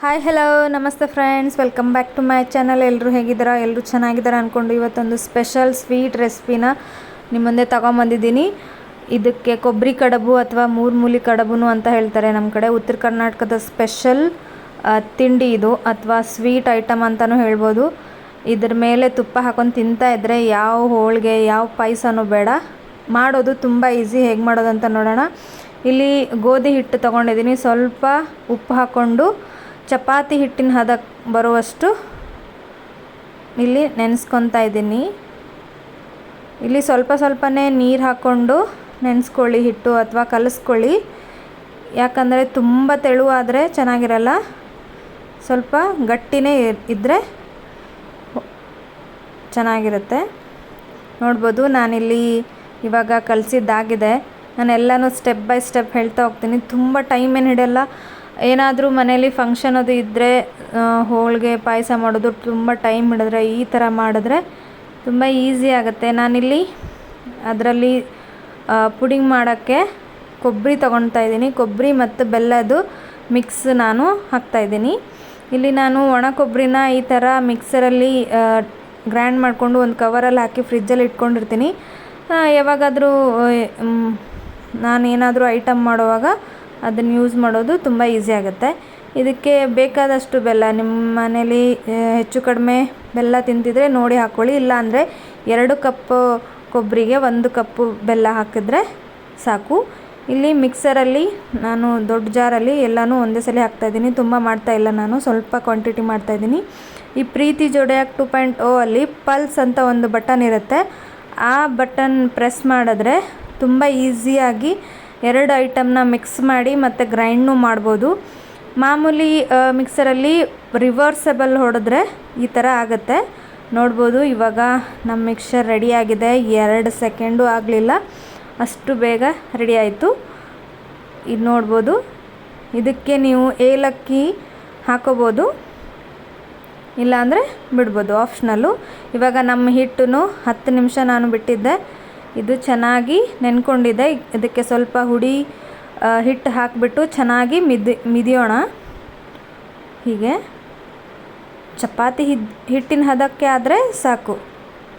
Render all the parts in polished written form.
Hi hello ನಮಸ್ತೆ friends, welcome back to my channel. ಎಲ್ಲರೂ ಹೇಗಿದ್ದೀರಾ? ಎಲ್ಲರೂ ಚೆನ್ನಾಗಿದ್ದಾರೆ ಅಂದ್ಕೊಂಡು ಇವತ್ತೊಂದು ಸ್ಪೆಷಲ್ ಸ್ವೀಟ್ ರೆಸಿಪಿನ ನಿಮ್ಮ ಮುಂದೆ ತಗೊಂಬಂದಿದ್ದೀನಿ. ಇದಕ್ಕೆ ಕೊಬ್ಬರಿ ಕಡುಬು ಅಥವಾ ಮೂರ್ಮೂಲಿ ಕಡುಬು ಅಂತ ಹೇಳ್ತಾರೆ ನಮ್ಮ ಕಡೆ. ಉತ್ತರ ಕರ್ನಾಟಕದ ಸ್ಪೆಷಲ್ ತಿಂಡಿ ಇದು, ಅಥವಾ ಸ್ವೀಟ್ ಐಟಮ್ ಅಂತಲೂ ಹೇಳ್ಬೋದು. ಇದ್ರ ಮೇಲೆ ತುಪ್ಪ ಹಾಕೊಂಡು ತಿಂತಾ ಇದ್ದರೆ ಯಾವ ಹೋಳಿಗೆ ಯಾವ ಪಾಯಸನೂ ಬೇಡ. ಮಾಡೋದು ತುಂಬ ಈಸಿ. ಹೇಗೆ ಮಾಡೋದಂತ ನೋಡೋಣ. ಇಲ್ಲಿ ಗೋಧಿ ಹಿಟ್ಟು ತೊಗೊಂಡಿದ್ದೀನಿ. ಸ್ವಲ್ಪ ಉಪ್ಪು ಹಾಕ್ಕೊಂಡು ಚಪಾತಿ ಹಿಟ್ಟಿನ ಹದಕ್ಕೆ ಬರುವಷ್ಟು ಇಲ್ಲಿ ನೆನೆಸ್ಕೊತಾ ಇದ್ದೀನಿ. ಇಲ್ಲಿ ಸ್ವಲ್ಪನೇ ನೀರು ಹಾಕ್ಕೊಂಡು ನೆನೆಸ್ಕೊಳ್ಳಿ ಹಿಟ್ಟು, ಅಥವಾ ಕಲಿಸ್ಕೊಳ್ಳಿ. ಯಾಕಂದರೆ ತುಂಬ ತೆಳುವಾದರೆ ಚೆನ್ನಾಗಿರಲ್ಲ, ಸ್ವಲ್ಪ ಗಟ್ಟಿನೇ ಇದ್ದರೆ ಚೆನ್ನಾಗಿರುತ್ತೆ. ನೋಡ್ಬೋದು ನಾನಿಲ್ಲಿ ಇವಾಗ ಕಲಸಿದ್ದಾಗಿದೆ. ನಾನೆಲ್ಲನೂ ಸ್ಟೆಪ್ ಬೈ ಸ್ಟೆಪ್ ಹೇಳ್ತಾ ಹೋಗ್ತೀನಿ. ತುಂಬ ಟೈಮ್ ಏನು ಹಿಡಿಯಲ್ಲ. ಏನಾದರೂ ಮನೇಲಿ ಫಂಕ್ಷನ್ ಅದು ಇದ್ದರೆ ಹೋಳಿಗೆ ಪಾಯಸ ಮಾಡೋದು ತುಂಬ ಟೈಮ್ ಹಿಡಿದ್ರೆ ಈ ಥರ ಮಾಡಿದ್ರೆ ತುಂಬ ಈಸಿ ಆಗುತ್ತೆ. ನಾನಿಲ್ಲಿ ಅದರಲ್ಲಿ ಪುಡಿಂಗ್ ಮಾಡೋಕ್ಕೆ ಕೊಬ್ಬರಿ ತೊಗೊಳ್ತಾ ಇದ್ದೀನಿ. ಕೊಬ್ಬರಿ ಮತ್ತು ಬೆಲ್ಲದ್ದು ಮಿಕ್ಸ್ ನಾನು ಹಾಕ್ತಾಯಿದ್ದೀನಿ. ಇಲ್ಲಿ ನಾನು ಒಣ ಕೊಬ್ಬರಿನ ಈ ಥರ ಮಿಕ್ಸರಲ್ಲಿ ಗ್ರೈಂಡ್ ಮಾಡಿಕೊಂಡು ಒಂದು ಕವರಲ್ಲಿ ಹಾಕಿ ಫ್ರಿಜ್ಜಲ್ಲಿ ಇಟ್ಕೊಂಡಿರ್ತೀನಿ. ಯಾವಾಗಾದರೂ ನಾನೇನಾದರೂ ಐಟಮ್ ಮಾಡುವಾಗ ಅದನ್ನು ಯೂಸ್ ಮಾಡೋದು ತುಂಬ ಈಸಿ ಆಗುತ್ತೆ. ಇದಕ್ಕೆ ಬೇಕಾದಷ್ಟು ಬೆಲ್ಲ, ನಿಮ್ಮ ಮನೇಲಿ ಹೆಚ್ಚು ಕಡಿಮೆ ಬೆಲ್ಲ ತಿಂತಿದ್ರೆ ನೋಡಿ ಹಾಕ್ಕೊಳ್ಳಿ. ಇಲ್ಲಾಂದರೆ 2 ಕಪ್ ಕೊಬ್ಬರಿಗೆ 1 ಕಪ್ಪು ಬೆಲ್ಲ ಹಾಕಿದ್ರೆ ಸಾಕು. ಇಲ್ಲಿ ಮಿಕ್ಸರಲ್ಲಿ ನಾನು ದೊಡ್ಡ ಜಾರಲ್ಲಿ ಎಲ್ಲನೂ ಒಂದೇ ಸಲ ಹಾಕ್ತಾಯಿದ್ದೀನಿ. ತುಂಬ ಮಾಡ್ತಾಯಿಲ್ಲ, ನಾನು ಸ್ವಲ್ಪ ಕ್ವಾಂಟಿಟಿ ಮಾಡ್ತಾಯಿದ್ದೀನಿ. ಈ ಪ್ರೀತಿ ಜೋಡಿಯಾಗಿ 2.0 ಅಲ್ಲಿ ಪಲ್ಸ್ ಅಂತ ಒಂದು ಬಟನ್ ಇರುತ್ತೆ. ಆ ಬಟನ್ ಪ್ರೆಸ್ ಮಾಡಿದ್ರೆ ತುಂಬ ಈಸಿಯಾಗಿ 2 ಐಟಮ್ನ ಮಿಕ್ಸ್ ಮಾಡಿ ಮತ್ತು ಗ್ರೈಂಡ್ನೂ ಮಾಡ್ಬೋದು. ಮಾಮೂಲಿ ಮಿಕ್ಸರಲ್ಲಿ ರಿವರ್ಸಬಲ್ ಹೊಡೆದ್ರೆ ಈ ಥರ ಆಗುತ್ತೆ. ನೋಡ್ಬೋದು ಇವಾಗ ನಮ್ಮ ಮಿಕ್ಸರ್ ರೆಡಿಯಾಗಿದೆ. 2 ಸೆಕೆಂಡು ಆಗಲಿಲ್ಲ, ಅಷ್ಟು ಬೇಗ ರೆಡಿ ಆಯಿತು. ಇದು ನೋಡ್ಬೋದು. ಇದಕ್ಕೆ ನೀವು ಏಲಕ್ಕಿ ಹಾಕೋಬೋದು, ಇಲ್ಲಾಂದರೆ ಬಿಡ್ಬೋದು, ಆಪ್ಷನಲ್ಲು. ಇವಾಗ ನಮ್ಮ ಹಿಟ್ಟು 10 ನಿಮಿಷ ನಾನು ಬಿಟ್ಟಿದ್ದೆ. ಇದು ಚೆನ್ನಾಗಿ ನೆನ್ಕೊಂಡಿದೆ. ಇದಕ್ಕೆ ಸ್ವಲ್ಪ ಹುಡಿ ಹಿಟ್ಟು ಹಾಕಿಬಿಟ್ಟು ಚೆನ್ನಾಗಿ ಮಿದಿಯೋಣ. ಹೀಗೆ ಚಪಾತಿ ಹಿಟ್ಟಿನ ಹದಕ್ಕೆ ಆದರೆ ಸಾಕು.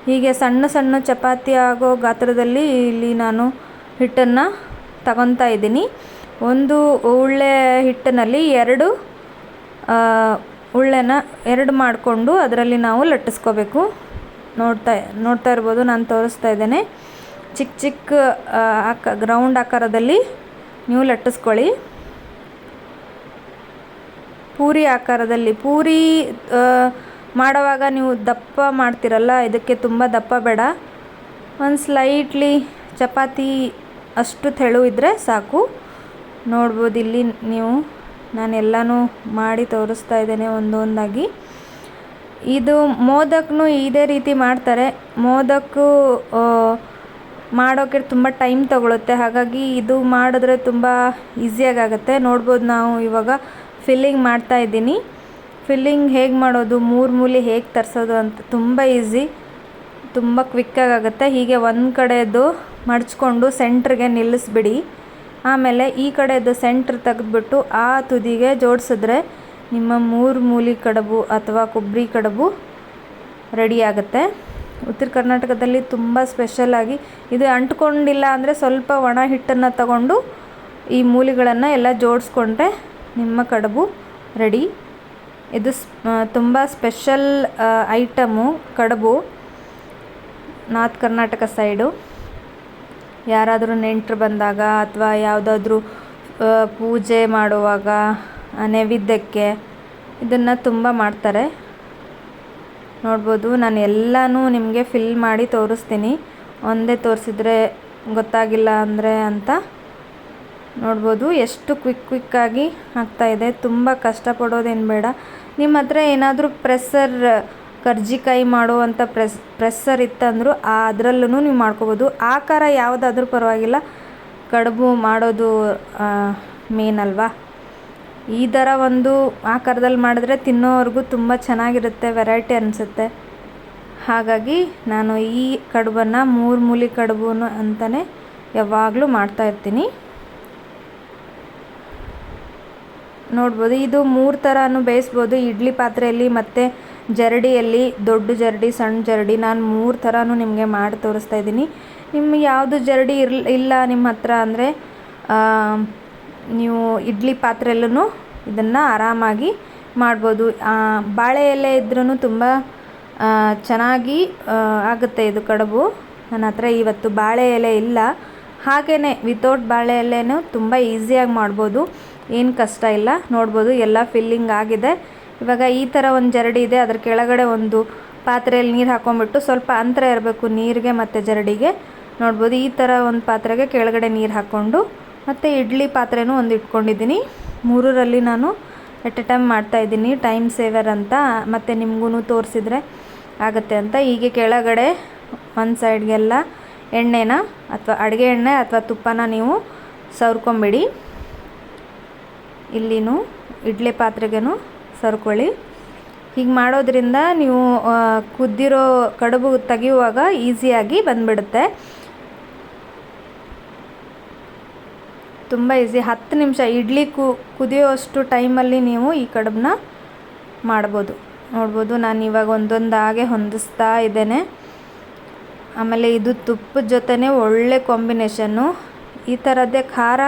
ಹೀಗೆ ಸಣ್ಣ ಚಪಾತಿ ಆಗೋ ಗಾತ್ರದಲ್ಲಿ ಇಲ್ಲಿ ನಾನು ಹಿಟ್ಟನ್ನು ತಗೊತಾ ಇದ್ದೀನಿ. ಒಂದು ಉಳ್ಳೆ ಹಿಟ್ಟಿನಲ್ಲಿ 2 ಉಳ್ಳೆನ 2 ಮಾಡಿಕೊಂಡು ಅದರಲ್ಲಿ ನಾವು ಲಟ್ಟಿಸ್ಕೋಬೇಕು. ನೋಡ್ತಾ ಇರ್ಬೋದು, ನಾನು ತೋರಿಸ್ತಾ ಇದ್ದೇನೆ. ಚಿಕ್ಕ ಗ್ರೌಂಡ್ ಆಕಾರದಲ್ಲಿ ನೀವು ಲಟ್ಟಿಸ್ಕೊಳ್ಳಿ. ಪೂರಿ ಆಕಾರದಲ್ಲಿ. ಪೂರಿ ಮಾಡುವಾಗ ನೀವು ದಪ್ಪ ಮಾಡ್ತಿರಲ್ಲ, ಇದಕ್ಕೆ ತುಂಬ ದಪ್ಪ ಬೇಡ. ಒಂದು ಸ್ಲೈಟ್ಲಿ ಚಪಾತಿ ಅಷ್ಟು ತೆಳು ಇದ್ದರೆ ಸಾಕು. ನೋಡ್ಬೋದು ಇಲ್ಲಿ ನೀವು, ನಾನು ಎಲ್ಲನೂ ಮಾಡಿ ತೋರಿಸ್ತಾ ಇದ್ದೇನೆ ಒಂದೊಂದಾಗಿ. ಇದು ಮೋದಕನೂ ಇದೇ ರೀತಿ ಮಾಡ್ತಾರೆ. ಮೋದಕು ಮಾಡೋಕ್ಕೆ ತುಂಬ ಟೈಮ್ ತಗೊಳುತ್ತೆ. ಹಾಗಾಗಿ ಇದು ಮಾಡಿದ್ರೆ ತುಂಬ ಈಸಿಯಾಗುತ್ತೆ. ನೋಡ್ಬೋದು ನಾವು ಇವಾಗ ಫಿಲ್ಲಿಂಗ್ ಮಾಡ್ತಾ ಇದ್ದೀನಿ. ಫಿಲ್ಲಿಂಗ್ ಹೇಗೆ ಮಾಡೋದು, ಮೂಲಿ ಹೇಗೆ ತರಿಸೋದು ಅಂತ ತುಂಬ ಈಸಿ, ತುಂಬ ಕ್ವಿಕ್ಕಾಗುತ್ತೆ. ಹೀಗೆ ಒಂದು ಕಡೆಯದು ಮಡಚ್ಕೊಂಡು ಸೆಂಟ್ರಿಗೆ ನಿಲ್ಲಿಸ್ಬಿಡಿ. ಆಮೇಲೆ ಈ ಕಡೆಯದು ಸೆಂಟ್ರ್ ತೆಗೆದ್ಬಿಟ್ಟು ಆ ತುದಿಗೆ ಜೋಡಿಸಿದ್ರೆ ನಿಮ್ಮ ಮೂಲಿ ಕಡುಬು ಅಥವಾ ಕೊಬ್ಬರಿ ಕಡುಬು ರೆಡಿ ಆಗುತ್ತೆ. ಉತ್ತರ ಕರ್ನಾಟಕದಲ್ಲಿ ತುಂಬ ಸ್ಪೆಷಲಾಗಿ ಇದು ಅಂಟ್ಕೊಂಡಿಲ್ಲ ಅಂದರೆ ಸ್ವಲ್ಪ ಒಣ ಹಿಟ್ಟನ್ನು ತಗೊಂಡು ಈ ಮೂಲಿಗಳನ್ನು ಎಲ್ಲ ಜೋಡಿಸ್ಕೊಂಡ್ರೆ ನಿಮ್ಮ ಕಡುಬು ರೆಡಿ. ಇದು ತುಂಬ ಸ್ಪೆಷಲ್ ಐಟಮು ಕಡುಬು, ನಾರ್ತ್ ಕರ್ನಾಟಕ ಸೈಡು. ಯಾರಾದರೂ ನೆಂಟರು ಬಂದಾಗ ಅಥವಾ ಯಾವುದಾದ್ರೂ ಪೂಜೆ ಮಾಡುವಾಗ ನೈವೇದ್ಯಕ್ಕೆ ಇದನ್ನು ತುಂಬ ಮಾಡ್ತಾರೆ. ನೋಡ್ಬೋದು ನಾನು ಎಲ್ಲನೂ ನಿಮಗೆ ಫಿಲ್ ಮಾಡಿ ತೋರಿಸ್ತೀನಿ. ಒಂದೇ ತೋರಿಸಿದ್ರೆ ಗೊತ್ತಾಗಿಲ್ಲ ಅಂದರೆ ಅಂತ. ನೋಡ್ಬೋದು ಎಷ್ಟು ಕ್ವಿಕ್ಕಾಗಿ ಆಗ್ತಾಯಿದೆ. ತುಂಬ ಕಷ್ಟಪಡೋದೇನು ಬೇಡ. ನಿಮ್ಮ ಹತ್ರ ಏನಾದರೂ ಕರ್ಜಿಕಾಯಿ ಮಾಡುವಂಥ ಪ್ರೆಸ್ಸರ್ ಇತ್ತಂದರೂ ಅದರಲ್ಲೂ ನೀವು ಮಾಡ್ಕೋಬೋದು. ಆಕಾರ ಯಾವುದಾದ್ರೂ ಪರವಾಗಿಲ್ಲ, ಕಡುಬು ಮಾಡೋದು ಮೇನ್ ಅಲ್ವಾ. ಈ ಥರ ಒಂದು ಆಕಾರದಲ್ಲಿ ಮಾಡಿದ್ರೆ ತಿನ್ನೋವ್ರಿಗೂ ತುಂಬ ಚೆನ್ನಾಗಿರುತ್ತೆ, ವೆರೈಟಿ ಅನಿಸುತ್ತೆ. ಹಾಗಾಗಿ ನಾನು ಈ ಕಡುಬನ್ನು ಮೂಲಿ ಕಡುಬು ಅಂತಲೇ ಯಾವಾಗಲೂ ಮಾಡ್ತಾಯಿರ್ತೀನಿ. ನೋಡ್ಬೋದು. ಇದು 3 ಥರನೂ ಬೇಯಿಸ್ಬೋದು, ಇಡ್ಲಿ ಪಾತ್ರೆಯಲ್ಲಿ ಮತ್ತು ಜರಡಿಯಲ್ಲಿ, ದೊಡ್ಡ ಜರಡಿ ಸಣ್ಣ ಜರಡಿ. ನಾನು 3 ಥರನೂ ನಿಮಗೆ ಮಾಡಿ ತೋರಿಸ್ತಾ ಇದ್ದೀನಿ. ನಿಮ್ಗೆ ಯಾವುದು ಜರಡಿ ಇಲ್ಲ ನಿಮ್ಮ ಹತ್ರ ಅಂದರೆ ನೀವು ಇಡ್ಲಿ ಪಾತ್ರೆಯಲ್ಲೂ ಇದನ್ನು ಆರಾಮಾಗಿ ಮಾಡ್ಬೋದು. ಬಾಳೆ ಎಲೆ ಇದ್ರೂ ತುಂಬ ಚೆನ್ನಾಗಿ ಆಗುತ್ತೆ ಇದು ಕಡುಬು. ನನ್ನ ಹತ್ರ ಇವತ್ತು ಬಾಳೆ ಎಲೆ ಇಲ್ಲ, ಹಾಗೆಯೇ ವಿತೌಟ್ ಬಾಳೆ ಎಲೆನೂ ತುಂಬ ಈಸಿಯಾಗಿ ಮಾಡ್ಬೋದು, ಏನು ಕಷ್ಟ ಇಲ್ಲ. ನೋಡ್ಬೋದು ಎಲ್ಲ ಫಿಲ್ಲಿಂಗ್ ಆಗಿದೆ. ಇವಾಗ ಈ ಥರ ಒಂದು ಜರಡಿ ಇದೆ, ಅದ್ರ ಕೆಳಗಡೆ ಒಂದು ಪಾತ್ರೆಯಲ್ಲಿ ನೀರು ಹಾಕ್ಕೊಂಬಿಟ್ಟು ಸ್ವಲ್ಪ ಅಂತರ ಇರಬೇಕು ನೀರಿಗೆ ಮತ್ತು ಜರಡಿಗೆ. ನೋಡ್ಬೋದು ಈ ಥರ ಒಂದು ಪಾತ್ರೆಗೆ ಕೆಳಗಡೆ ನೀರು ಹಾಕ್ಕೊಂಡು ಮತ್ತು ಇಡ್ಲಿ ಪಾತ್ರೆನೂ ಒಂದು ಇಟ್ಕೊಂಡಿದ್ದೀನಿ. 3ರಲ್ಲಿ ನಾನು ಎಟ್ ಎ ಟೈಮ್ ಮಾಡ್ತಾಯಿದ್ದೀನಿ, ಟೈಮ್ ಸೇವರ್ ಅಂತ, ಮತ್ತು ನಿಮಗೂ ತೋರಿಸಿದ್ರೆ ಆಗುತ್ತೆ ಅಂತ. ಹೀಗೆ ಕೆಳಗಡೆ ಒಂದು ಸೈಡ್ಗೆಲ್ಲ ಎಣ್ಣೆನ ಅಥವಾ ಅಡುಗೆ ಎಣ್ಣೆ ಅಥವಾ ತುಪ್ಪನ ನೀವು ಸವರ್ಕೊಂಬಿಡಿ. ಇಲ್ಲಿನೂ ಇಡ್ಲಿ ಪಾತ್ರೆಗೂ ಸರ್ಕೊಳ್ಳಿ. ಹೀಗೆ ಮಾಡೋದ್ರಿಂದ ನೀವು ಕುದ್ದಿರೋ ಕಡುಬು ತೆಗೆಯುವಾಗ ಈಸಿಯಾಗಿ ಬಂದುಬಿಡುತ್ತೆ. ತುಂಬ ಈಸಿ. 10 ನಿಮಿಷ ಇಡ್ಲಿ ಕುದಿಯೋಷ್ಟು ಟೈಮಲ್ಲಿ ನೀವು ಈ ಕಡುಬನ್ನ ಮಾಡ್ಬೋದು. ನೋಡ್ಬೋದು ನಾನು ಇವಾಗ ಒಂದೊಂದಾಗೆ ಹೊಂದಿಸ್ತಾ ಇದ್ದೇನೆ. ಆಮೇಲೆ ಇದು ತುಪ್ಪದ ಜೊತೆನೇ ಒಳ್ಳೆ ಕಾಂಬಿನೇಷನ್ನು. ಈ ಥರದ್ದೇ ಖಾರ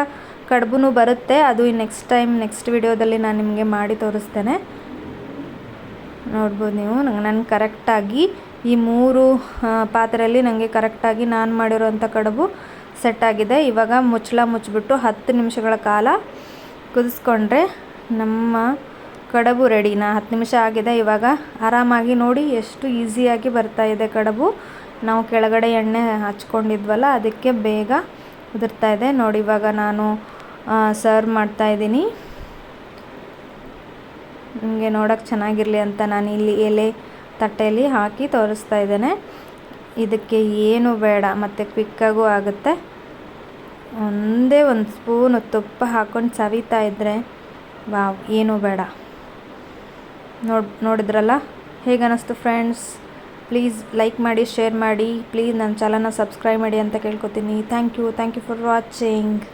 ಕಡುಬು ಬರುತ್ತೆ, ಅದು ನೆಕ್ಸ್ಟ್ ವಿಡಿಯೋದಲ್ಲಿ ನಾನು ನಿಮಗೆ ಮಾಡಿ ತೋರಿಸ್ತೇನೆ. ನೋಡ್ಬೋದು ನೀವು. ನನಗೆ ಕರೆಕ್ಟಾಗಿ ಈ 3 ಪಾತ್ರೆಯಲ್ಲಿ ನನಗೆ ಕರೆಕ್ಟಾಗಿ ನಾನು ಮಾಡಿರೋಂಥ ಕಡುಬು ಸೆಟ್ಟಾಗಿದೆ. ಇವಾಗ ಮುಚ್ಚಳ ಮುಚ್ಚಿಬಿಟ್ಟು 10 ನಿಮಿಷಗಳ ಕಾಲ ಕುದಿಸ್ಕೊಂಡ್ರೆ ನಮ್ಮ ಕಡುಬು ರೆಡಿ. 10 ನಿಮಿಷ ಆಗಿದೆ. ಇವಾಗ ಆರಾಮಾಗಿ ನೋಡಿ ಎಷ್ಟು ಈಸಿಯಾಗಿ ಬರ್ತಾಯಿದೆ ಕಡುಬು. ನಾವು ಕೆಳಗಡೆ ಎಣ್ಣೆ ಹಚ್ಕೊಂಡಿದ್ವಲ್ಲ, ಅದಕ್ಕೆ ಬೇಗ ಉದುರ್ತಾ ಇದೆ ನೋಡಿ. ಇವಾಗ ನಾನು ಸರ್ವ್ ಮಾಡ್ತಾಯಿದ್ದೀನಿ. ನಿಮಗೆ ನೋಡೋಕ್ಕೆ ಚೆನ್ನಾಗಿರಲಿ ಅಂತ ನಾನು ಇಲ್ಲಿ ಎಲೆ ತಟ್ಟೆಯಲ್ಲಿ ಹಾಕಿ ತೋರಿಸ್ತಾ ಇದ್ದೇನೆ. ಇದಕ್ಕೆ ಏನು ಬೇಡ ಮತ್ತು ಕ್ವಿಕ್ಕಾಗೂ ಆಗುತ್ತೆ. ಒಂದೇ ಒಂದು ಸ್ಪೂನು ತುಪ್ಪ ಹಾಕ್ಕೊಂಡು ಸವಿತಾ ಇದ್ದರೆ ವಾವ್, ಏನೂ ಬೇಡ. ನೋಡಿದ್ರಲ್ಲ ಹೇಗೆ ಅನ್ನಿಸ್ತು ಫ್ರೆಂಡ್ಸ್? ಪ್ಲೀಸ್ ಲೈಕ್ ಮಾಡಿ, ಶೇರ್ ಮಾಡಿ, ಪ್ಲೀಸ್ ನನ್ನ ಚಾನಲ್ನ ಸಬ್ಸ್ಕ್ರೈಬ್ ಮಾಡಿ ಅಂತ ಕೇಳ್ಕೊತೀನಿ. Thank you for watching.